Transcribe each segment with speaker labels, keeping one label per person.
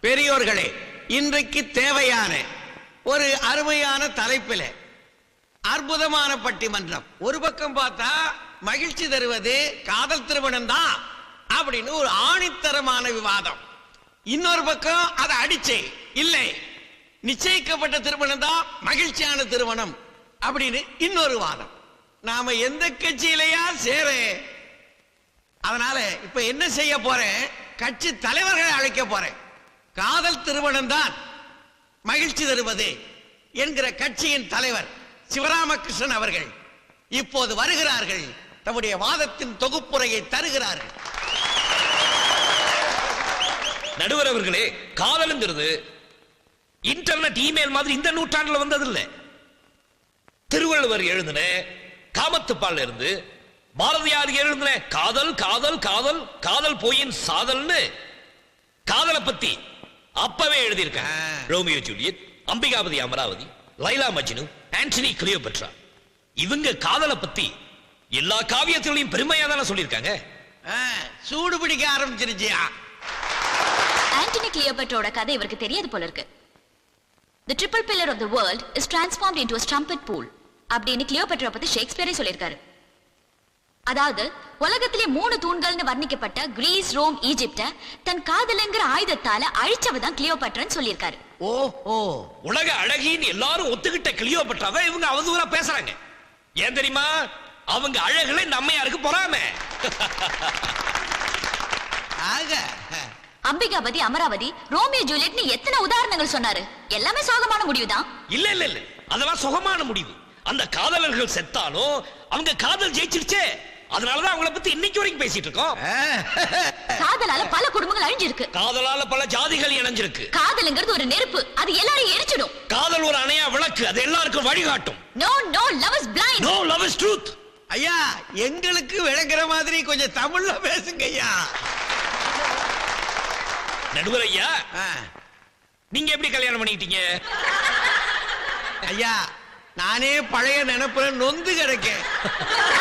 Speaker 1: பெரியோர்களே, இன்றைக்கு தேவையான ஒரு அருமையான தலைப்பில் அற்புதமான பட்டிமன்றம். ஒரு பக்கம் பார்த்தா மகிழ்ச்சி தருவது காதல் திருமணம் தான் அப்படின்னு ஒரு ஆணித்தரமான விவாதம். இன்னொரு பக்கம் அதை அடிச்சே இல்லை, நிச்சயிக்கப்பட்ட திருமணம் தான் மகிழ்ச்சியான திருமணம் அப்படின்னு இன்னொரு வாதம். நாம எந்த கட்சியிலையா சேர? அதனால இப்ப என்ன செய்ய போறேன், கட்சி தலைவர்களை அழைக்க போறேன். காதல் திருமணம் தான் மகிழ்ச்சி தருவது என்கிற கட்சியின் தலைவர் சிவராமகிருஷ்ணன் அவர்கள் இப்போது வருகிறார்கள். தம்முடைய வாதத்தின் தொகுப்புரையை தருகிறார்கள்.
Speaker 2: நடுவர் அவர்களே, காதலுங்கிறது இன்டர்நெட் இமெயில் மாதிரி இந்த நூற்றாண்டுல வந்ததில்ல. திருவள்ளுவர் எழுதின காமத்துப்பால் இருந்து பாரதியார் எழுதின காதல் காதல் காதல் காதல் போயின் சாதல்னு காதலை பத்தி அப்பவே எழுதியிருக்காங்க. Romeo Juliet, Ambikapathi Amaravathi, Laila Majnu, Antony Cleopatra, இவங்க காதலை பத்தி எல்லா காவியத்திலையும் பெருமையா தானே சொல்லியிருக்காங்க.
Speaker 1: சூடு பிடிக்க ஆரம்பிச்சிருச்சியா?
Speaker 3: ஆண்டனி கிளியோபட்ராவோட கதை இவருக்கு தெரியாது போல இருக்கு. The triple pillar of the world is transformed into a strumpet pool அப்படின்னு கிளியோபட்ரா பத்தி ஷேக்ஸ்பியரே சொல்லியிருக்காரு. அதாவது உலகத்திலே 3 தூண்கள்னு வர்ணிக்கப்பட்ட கிரீஸ், ரோம், ஈஜிப்ட தன் காதலுங்கிற ஆயுதத்தால அழிச்சவதான் கிளியோபட்ரான்னு சொல்லியிருக்காரு.
Speaker 1: ஓஹோ,
Speaker 2: உலக அழகின்னு எல்லாரும் ஒத்துக்கிட்ட கிளியோபட்ராவை இவங்க அவதூறா பேசுறாங்க. ஏன் தெரியுமா? அவங்க அழகுல நம்மையாருக்கு பொறாம.
Speaker 3: அம்பிகாபதி அமராவதி, ரோமியோ ஜூலியட்னு எத்தனை உதாரணங்கள் சொன்னாரு. எல்லாமே சோகமான முடிவுதான்.
Speaker 2: இல்ல இல்ல இல்ல, அதெல்லாம் சுகமான முடிவு. அந்த காதலர்கள் செத்தாலும் அவங்க காதல் ஜெயிச்சிருச்சே, அதனாலதான் அவங்கள பத்தி இன்னைக்கு வரைக்கும் பேசிட்டு இருக்கோம்.
Speaker 3: காதலால பல குடும்பங்கள் அழிஞ்சிருக்கு.
Speaker 2: காதலால பல ஜாதிகள் இணைஞ்சிருக்கு.
Speaker 3: காதல்ங்கிறது ஒரு நெருப்பு, அது எல்லாரையும் எரிச்சிடும்.
Speaker 2: காதல் ஒரு அணையா விளக்கு, அது எல்லாருக்கும் வழிகாட்டும்.
Speaker 3: No, no, love is blind.
Speaker 2: No, love is truth.
Speaker 1: ஐயா, எங்களுக்கு விளங்குற மாதிரி கொஞ்சம் தமிழ்ல பேசுங்க ஐயா.
Speaker 2: நடுவர் ஐயா, நீங்க எப்படி கல்யாணம் பண்ணிக்கிட்டீங்க?
Speaker 1: ஐயா, நானே பழைய நினைப்புல நொந்து கிடக்கேன்.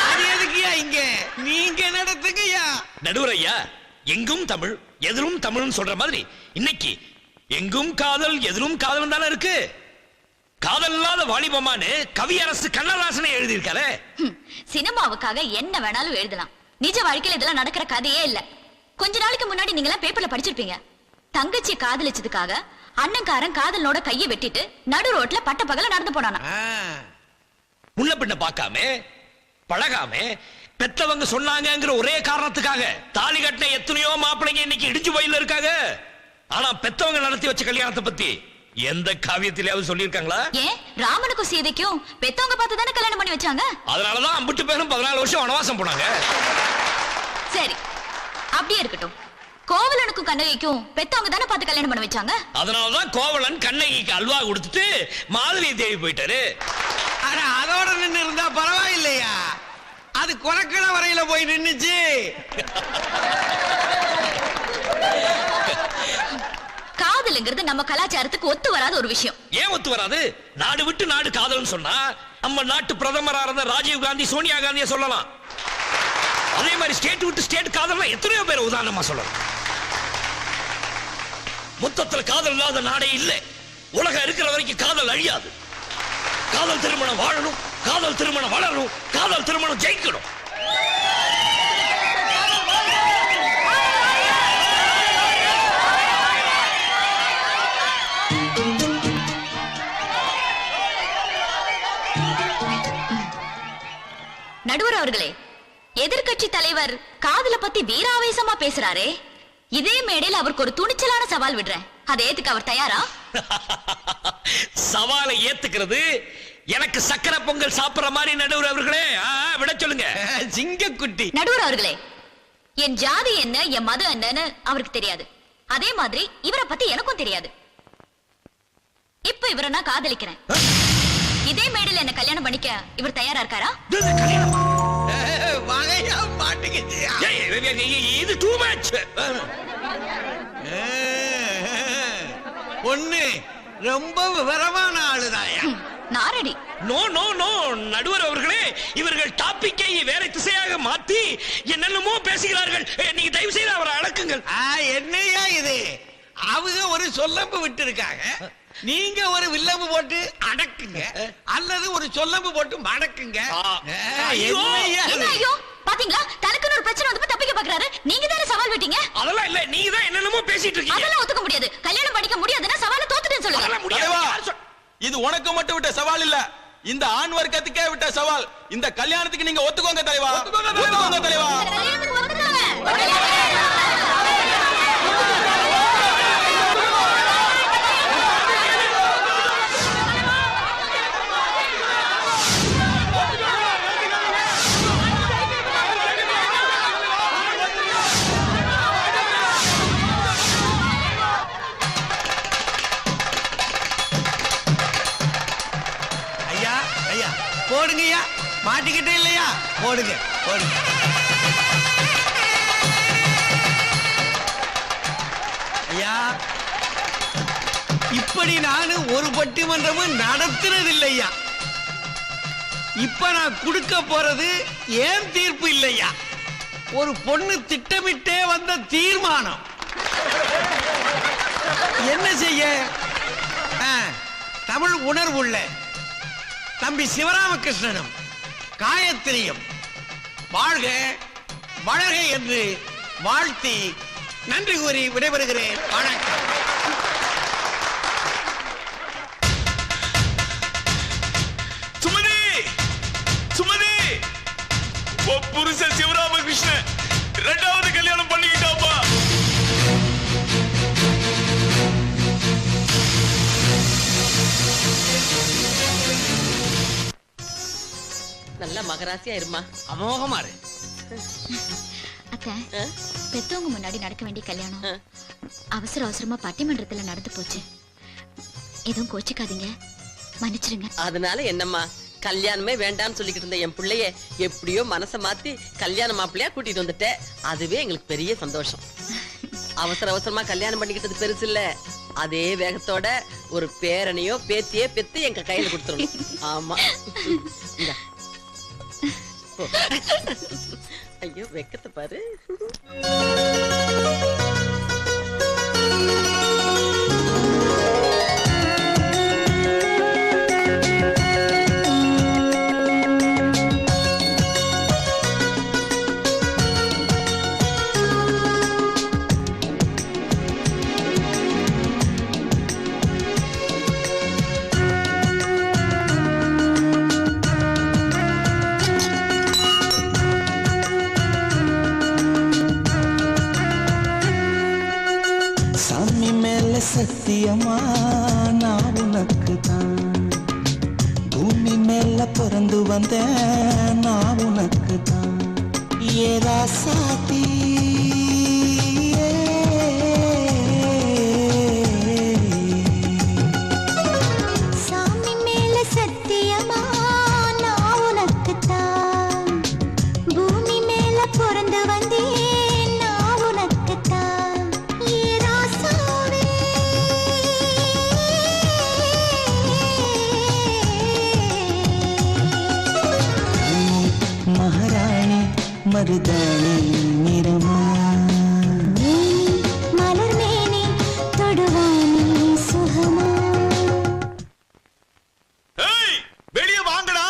Speaker 1: அது எதுக்குயா இங்க? நீங்க நடத்துங்கய்யா.
Speaker 2: நடுவர் ஐயா, எங்கும் தமிழ் எதிரும் தமிழ்னு சொல்ற மாதிரி இன்னைக்கு எங்கும் காதல் எதிரும் காதல் தானே இருக்கு. காதல் இல்லாத வாலிபமானு கவியரசு கண்ணதாசனை எழுதியிருக்காரு.
Speaker 3: சினிமாவுக்காக என்ன வேணாலும் எழுதலாம். நிஜ வாழ்க்கையில இதெல்லாம் நடக்கிற கதையே இல்ல. கொஞ்ச நாளைக்கு முன்னாடி நீங்க எல்லாம் பேப்பர்ல படிச்சிருப்பீங்க. தங்கச்சி காதலிச்சதுக்காக அண்ணன்காரன் காதலனோட கையை வெட்டிட்டு நடு ரோட்ல பட்ட பகல நடந்து போனானா.
Speaker 2: முன்ன பின்ன பார்க்காம பழகாம பெத்தவங்க சொன்னாங்கங்கிற ஒரே காரணத்துக்காக தாலி கட்டின எத்தனையோ மாப்பிள்ளைங்க இன்னைக்கு இடிச்சு போயில இருக்காங்க. ஆனா பெத்தவங்க நடத்தி வச்ச கல்யாணத்தை பத்தி எந்த காவியத்திலேயாவது சொல்லியிருக்காங்களா? ஏன்,
Speaker 3: ராமனுக்கும் சீதைக்கும் பெத்தவங்க பார்த்து தானே கல்யாணம் பண்ணி வச்சாங்க.
Speaker 2: அதனாலதான் அம்பிட்டு பேரும் 14 வருஷம் வனவாசம் போனாங்க.
Speaker 3: சரி, அப்படியே இருக்கட்டும். கோவலனுக்கும் கண்ணகிக்கும் பெத்தவங்க தானே பார்த்து கல்யாணம் பண்ண வச்சாங்க.
Speaker 2: அதனாலதான் கோவலன் கண்ணகிக்கு அல்வா கொடுத்துட்டு மாதவியை தேடி போயிட்டாரு.
Speaker 1: ஆனா அதோட நின்று இருந்தா பரவாயில்லையா? அது கொரக்கட வரையில போய் நின்னுச்சு.
Speaker 3: காதல்ங்கிறது நம்ம கலாச்சாரத்துக்கு ஒத்து வராத ஒரு விஷயம்.
Speaker 2: ஏன் ஒத்து வராது? நாடு விட்டு நாடு காதல்னு சொன்னா நம்ம நாட்டு பிரதமரா இருந்த ராஜீவ் காந்தி, சோனியா காந்தியை சொல்லலாம். அதே மாதிரி ஸ்டேட் விட்டு ஸ்டேட் காதல்னா எத்தனையோ பேர் உதாரணமா சொல்லலாம். மொத்தத்துல காதல் இல்லாத நாடே இல்லை. உலகம் இருக்கிற வரைக்கும் காதல் அழியாது. காதல் திருமணம் வாழணும், காதல் திருமணம் வளரணும், காதல் திருமணம் ஜெயிக்கணும்.
Speaker 3: நடுவர் அவர்களே, எதிர்கட்சி தலைவர் காதல பத்தி வீராவேசமா பேசுறாரே, இதே மேடையில் அவருக்கு ஒரு துணிச்சலான சவால் விடுறேன். அதை ஏத்துக்க அவர் தயாரா?
Speaker 2: சவாலை ஏத்துக்கிறது எனக்கு சக்கரை பொங்கல் சாப்பிடுற மாதிரி. நடுவர் அவர்களே, விட சொல்லுங்க.
Speaker 1: சிங்கக்குட்டி.
Speaker 3: நடுவர் அவர்களே, என் ஜாதி என்ன, என் மதம் என்னன்னு அவருக்கு தெரியாது. அதே மாதிரி இவரை பத்தி எனக்கும் தெரியாது. இப்ப இவரை நான் காதலிக்கிறேன். இதே மேடையில் என்ன கல்யாணம் பண்ணிக்க இவர் தயாரா இருக்காரா?
Speaker 2: இது டூ மச்.
Speaker 1: பொண்ணு ரொம்ப விவரமான ஆளுதாயா?
Speaker 3: நாரடி.
Speaker 2: நோ நோ நோ நடுவர் அவர்களே, இவர்கள் டாபிக்கை வேற திசையாக மாத்தி என்னென்னமோ பேசுகிறார்கள். நீங்க தயவு செய்து அவரை அடக்குங்கள்.
Speaker 1: என்னையா இது? அவங்க ஒரு சொல்லம்பு விட்டு இருக்காங்க, நீங்க ஒரு வில்லம்பு போட்டு அடக்குங்க அல்லது ஒரு சொல்லம்பு போட்டு மடக்குங்க. என்னய்யா இது?
Speaker 3: என்ன ஐயோ பாத்தீங்களா, தனக்குன்னு ஒரு பிரச்சனை வந்து தப்பிக்க பாக்குறாரு. நீங்க தானே சவால் விட்டீங்க.
Speaker 2: அதெல்லாம் இல்ல, நீங்க தான் என்னென்னமோ பேசிட்டு இருக்கீங்க.
Speaker 3: அதெல்லாம் ஒத்துக்க முடியாது. கல்யாணம் பண்ணிக்க முடியாதுன்னா சவாலை தோத்துட்டேன்னு சொல்லுங்க.
Speaker 2: அதெல்லாம் முடியாது.
Speaker 4: தலைவா,
Speaker 2: யார் சொல்-
Speaker 4: இது உனக்கு மட்டும் விட்ட சவால் இல்ல, இந்த ஆண் வர்க்கத்துக்கே விட்ட சவால். இந்த கல்யாணத்துக்கு நீங்க ஒத்துக்கோங்க தலைவா, ஒத்துக்கோங்க தலைவா.
Speaker 3: கல்யாணத்துக்கு ஒத்துக்கோங்க.
Speaker 1: ஐயா ஐயா போடுங்கய்யா, மாட்டிக்கிட்டே இல்லையா? போடுங்க போடுங்க. ஐயா, இப்படி நானு ஒரு பட்டிமன்றமும் நடத்துறது இல்லையா. இப்ப நான் கொடுக்க போறது ஏன் தீர்ப்பு இல்லையா, ஒரு பொண்ணு திட்டமிட்டே வந்த தீர்மானம். என்ன செய்ய, தமிழ் உணர்வுள்ள தம்பி சிவராமகிருஷ்ணனும் காயத்ரியும் வாழ்க வளர்க என்று வாழ்த்தி நன்றி கூறி விடைபெறுகிறேன். வணக்கம்.
Speaker 4: சுமதி, சுமதி, உன் புருஷன் சிவராமகிருஷ்ணன் இரண்டாவது கல்யாணம் பண்ணிக்கிட்டாப்பா.
Speaker 5: நல்ல மகராசியா இருமா.
Speaker 1: அமோகமா இரு.
Speaker 3: அத்தை, பெத்தவங்க முன்னாடி நடக்க வேண்டிய கல்யாணம் அவசர அவசரமா பட்டிமன்றத்துல நடந்து போச்சு. எதுவும் கோச்சிக்காதீங்க, மன்னிச்சிருங்க.
Speaker 5: அதனால என்னம்மா, கல்யாணமே வேண்டாம்னு சொல்லிக்கிட்டு இருந்த என் பிள்ளைய எப்படியோ மனசை மாத்தி கல்யாண மாப்பிள்ளையா கூட்டிட்டு வந்துட்ட. அதுவே எங்களுக்கு பெரிய சந்தோஷம். அவசர அவசரமா கல்யாணம் பண்ணிக்கிட்டது பெருசு இல்ல, அதே வேகத்தோட ஒரு பேரனையோ பேத்தியோ பெத்து எங்க கையில கொடுத்துடணும். ஆமா. இந்தா. போ. ஐயோ வெக்கத்தை பாரு.
Speaker 6: சாமி மேல சத்தியமா நான் உனக்கு தான், பூமி மேல பிறந்து வந்தேன் நான் உனக்கு தான். ஏதா சாத்தி
Speaker 7: சாமி மேல சத்தியமா நான் உனக்கு தான், பூமி மேல பிறந்து வந்தேன் நான் உனக்கு தான். ஏ ராசாவே,
Speaker 6: மகாராணி மருதாணி நிறமா,
Speaker 7: மலர் மேனி தொடுவானி சுகமா.
Speaker 4: ஏய், வெளிய வாங்கடா.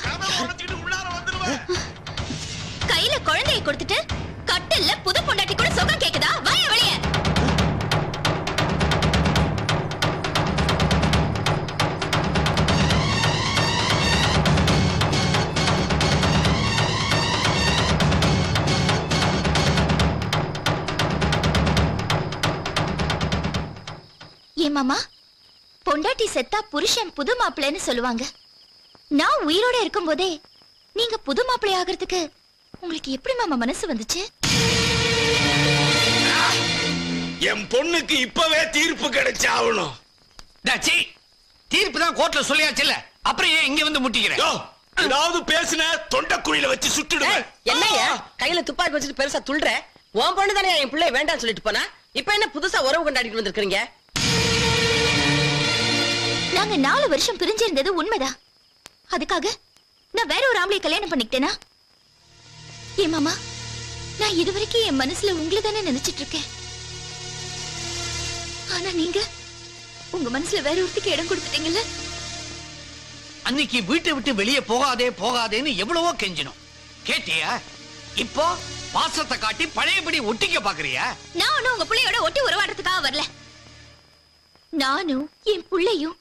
Speaker 4: கதவை உடைச்சிட்டு உள்ளார வந்துருவேன்.
Speaker 3: கையில குழந்தையை கொடுத்துட்டு கட்டில்ல புது பொண்டாட்டி கூட சுகம் கேக்குதா? வாய வெளியே. ஏன் மாமா, பொண்டாட்டி செத்தா புருஷன் புது மாப்பிள்ளைன்னு சொல்லுவாங்க. நான் உயிரோட இருக்கும் போதே நீங்க புது மாப்பிள்ளை ஆகிறதுக்கு உங்களுக்கு எப்படி மாமா மனசு வந்துச்சு?
Speaker 2: என் பொண்ணுக்கு இப்பவே தீர்ப்பு கிடைச்சாகணும்.
Speaker 1: டாச்சி, தீர்ப்பு தான் கோர்ட்ல சொல்லியாச்சுல்ல, அப்புறம் ஏன் இங்க வந்து முட்டிக்கிறேன்?
Speaker 2: யோ, ஏதாவது பேசுன தொண்டைக்குழியில வச்சு சுட்டுடுவேன்.
Speaker 5: என்னையா கையில துப்பாக்கி வச்சுட்டு பெருசா துள்ற? உன் பொண்ணு தானே என் பிள்ளை வேண்டாம்னு சொல்லிட்டு போனா, இப்ப என்ன புதுசா உறவு கொண்டாடிட்டு வந்திருக்கீங்க?
Speaker 3: நாங்க 4 வருஷம் பிரிஞ்சிருந்தது உண்மைதான். அதுக்காக நான் வேற ஒரு ஆம்பளை கல்யாணம் பண்ணிக்கிட்டேனா? ஏ மாமா, நான் இதுவரைக்கும் என் மனசுல உங்களை தானே நினைச்சிட்டு இருக்கேன். ஆனா நீங்க உங்க மனசுல வேற ஒருத்திக்கு இடம் கொடுத்துட்டீங்கல்ல.
Speaker 1: அன்னைக்கு வீட்டை விட்டு வெளியே போகாதே போகாதேன்னு எவ்வளவோ கெஞ்சினோம், கேட்டியா? இப்போ பாசத்தை காட்டி பழையபடி ஒட்டிக்க பாக்குறியா?
Speaker 3: நானும் உங்க புள்ளையோட ஒட்டி உறவாடுறதுக்காக வரல. நானும் என் புள்ளையும்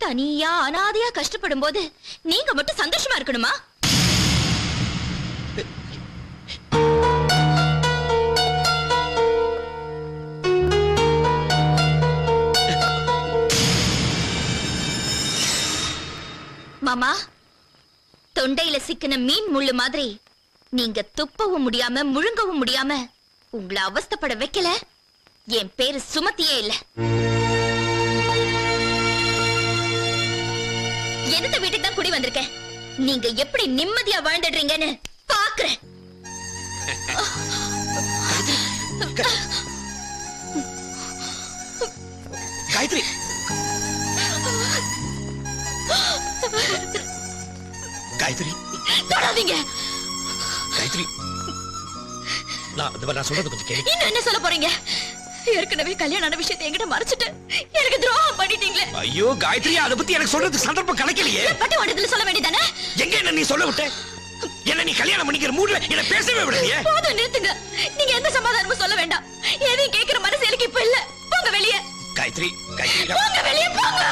Speaker 3: தனியா அனாதையா கஷ்டப்படும் போது நீங்க மட்டும் சந்தோஷமா இருக்கணுமா? மாமா, தொண்டையில சிக்கின மீன் முள்ளு மாதிரி நீங்க துப்பவும் முடியாம முழுங்கவும் முடியாம உங்களை அவஸ்தைப்பட வைக்கல என் பேரு சுமத்தியே இல்ல. எந்த வீட்டுக்கு தான் குடி வந்திருக்கேன், நீங்க எப்படி நிம்மதியா வாழ்ந்துடுறீங்கன்னு பாக்குறேன்.
Speaker 2: காயத்ரி, காயத்ரி,
Speaker 3: தொடாதீங்க.
Speaker 2: காயத்ரி, நான் சொல்றது கொஞ்சம் கேளு.
Speaker 3: இன்னும் என்ன சொல்ல போறீங்க? ஏற்கனவே கல்யாணம் ஆன விஷயத்தை என்கிட்ட மறைச்சிட்டு எனக்கு துரோகம் பண்ணிட்டீங்களே.
Speaker 2: ஐயோ காயத்ரி, அத பத்தி எனக்கு சொல்றதுக்கு சந்தர்ப்பம் கிடைக்கலையே.
Speaker 3: பட்டு வண்டத்துல சொல்ல வேண்டியதானே?
Speaker 2: எங்க என்ன நீ சொல்ல விட்ட? என்ன நீ கல்யாணம் பண்ணிக்கிற மூட்ல என்ன பேசவே விடலையே.
Speaker 3: போதும், நிறுத்துங்க. நீங்க எந்த சமாதானமும் சொல்ல வேண்டாம். எதையும் கேட்கிற மனசு எனக்கு இப்ப இல்ல. போங்க வெளியே.
Speaker 2: காயத்ரி, காயத்ரி,
Speaker 3: போங்க வெளியே, போங்க.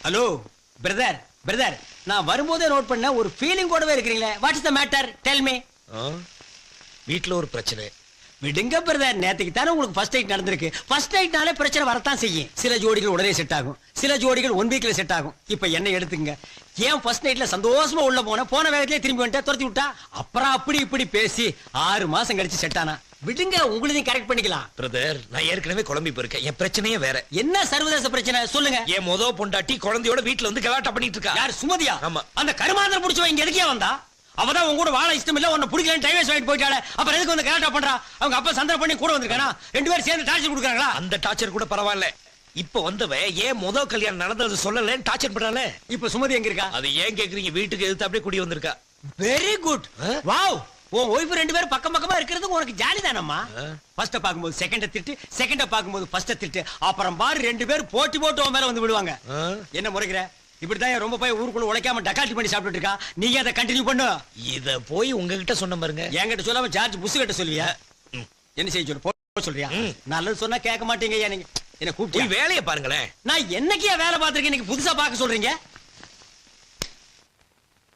Speaker 8: ஹலோ பிரதர், பிரதர், நான் வரும்போதே நோட் பண்ண ஒரு ஃபீலிங் கூடவே இருக்கிறீங்களே. What is the matter? Tell me.
Speaker 2: வீட்ல ஒரு பிரச்சனை.
Speaker 8: விடுங்க பிரதர், நேத்துக்கு தானே உங்களுக்கு ஃபர்ஸ்ட் நைட் நடந்திருக்கு. ஃபர்ஸ்ட் நைட்னாலே பிரச்சனை வரத்தான் செய்யும். சில ஜோடிகள் உடனே செட் ஆகும், சில ஜோடிகள் 1 வீக்ல செட் ஆகும். இப்ப என்ன எடுத்துங்க, ஏன் ஃபர்ஸ்ட் நைட்ல சந்தோஷமா உள்ள போன வேகத்திலே திரும்பி வந்துட்டா, துரத்தி விட்டா, அப்புறம் அப்படி இப்படி பேசி 6 மாசம் கழிச்சு செட் ஆனா. விடுங்க, உங்களையும் கரெக்ட் பண்ணிக்கலாம்.
Speaker 2: பிரதர், நான் ஏற்கனவே குழம்பி போயிருக்கேன். என் பிரச்சனையே வேற.
Speaker 8: என்ன சர்வதேச பிரச்சனை சொல்லுங்க.
Speaker 2: என் மொத பொண்டாட்டி குழந்தையோட வீட்ல வந்து கலாட்டா பண்ணிட்டு இருக்கா.
Speaker 8: யார்? சுமதியா?
Speaker 2: ஆமா.
Speaker 8: அந்த கருமாந்திரம் புடிச்சவ இங்க எதுக்கே வந்தா? அவதான் உங்க கூட வாழ இஷ்டம் இல்ல, உன்னை பிடிக்கலன்னு டைவர்ஸ் வாங்கிட்டு போயிட்டாளே, அப்புறம் எதுக்கு வந்து கலாட்டா பண்றா? அவங்க அப்பா சந்தர்ப்பம் பண்ணி கூட வந்திருக்கானா? 2 பேரும் சேர்ந்து டார்ச்சர் கொடுக்குறாங்களா?
Speaker 2: அந்த டார்ச்சர் கூட பரவாயில்ல. இப்ப வந்தவ ஏன் முத கல்யாணம் நடந்தது சொல்லலன்னு டார்ச்சர் பண்றாளே.
Speaker 8: இப்ப சுமதி எங்க இருக்கா?
Speaker 2: அது ஏன் கேக்குறீங்க? வீட்டுக்கு எதிர்த்து அப்படியே குடி வந்திருக்கா.
Speaker 8: Very good. வாவ், உன் ஒய்ஃப் 2 பேரும் பக்கம் பக்கமா இருக்கிறது உனக்கு ஜாலி தானம்மா? ஃபர்ஸ்ட் பாக்கும்போது செகண்ட திட்டு, செகண்ட பாக்கும்போது ஃபர்ஸ்ட் திட்டு, அப்புறம் பாரு 2 பேரும் போட்டி போட்டு உன் மேல வந்து விடுவாங்க. என்ன முறைக்கிற? இப்படிதான் ரொம்ப போய் ஊருக்குள்ள உழைக்காம டக்கால்ட்டி பண்ணி சாப்பிட்டு இருக்கா. நீங்க அதை கண்டினியூ பண்ணு.
Speaker 2: இத போய் உங்ககிட்ட சொன்ன பாருங்க.
Speaker 8: என்கிட்ட சொல்லாம ஜார்ஜ் புஷ் கிட்ட சொல்லுவியா? என்ன செய்ய சொல்லு? போ சொல்றியா? நல்லது சொன்னா கேட்க மாட்டீங்க. நீங்க என்ன கூப்பிட்டு
Speaker 2: வேலையை பாருங்களேன்.
Speaker 8: நான் என்னைக்கே வேலை பார்த்திருக்கேன், இன்னைக்கு புதுசா பார்க்க சொல்றீங்க?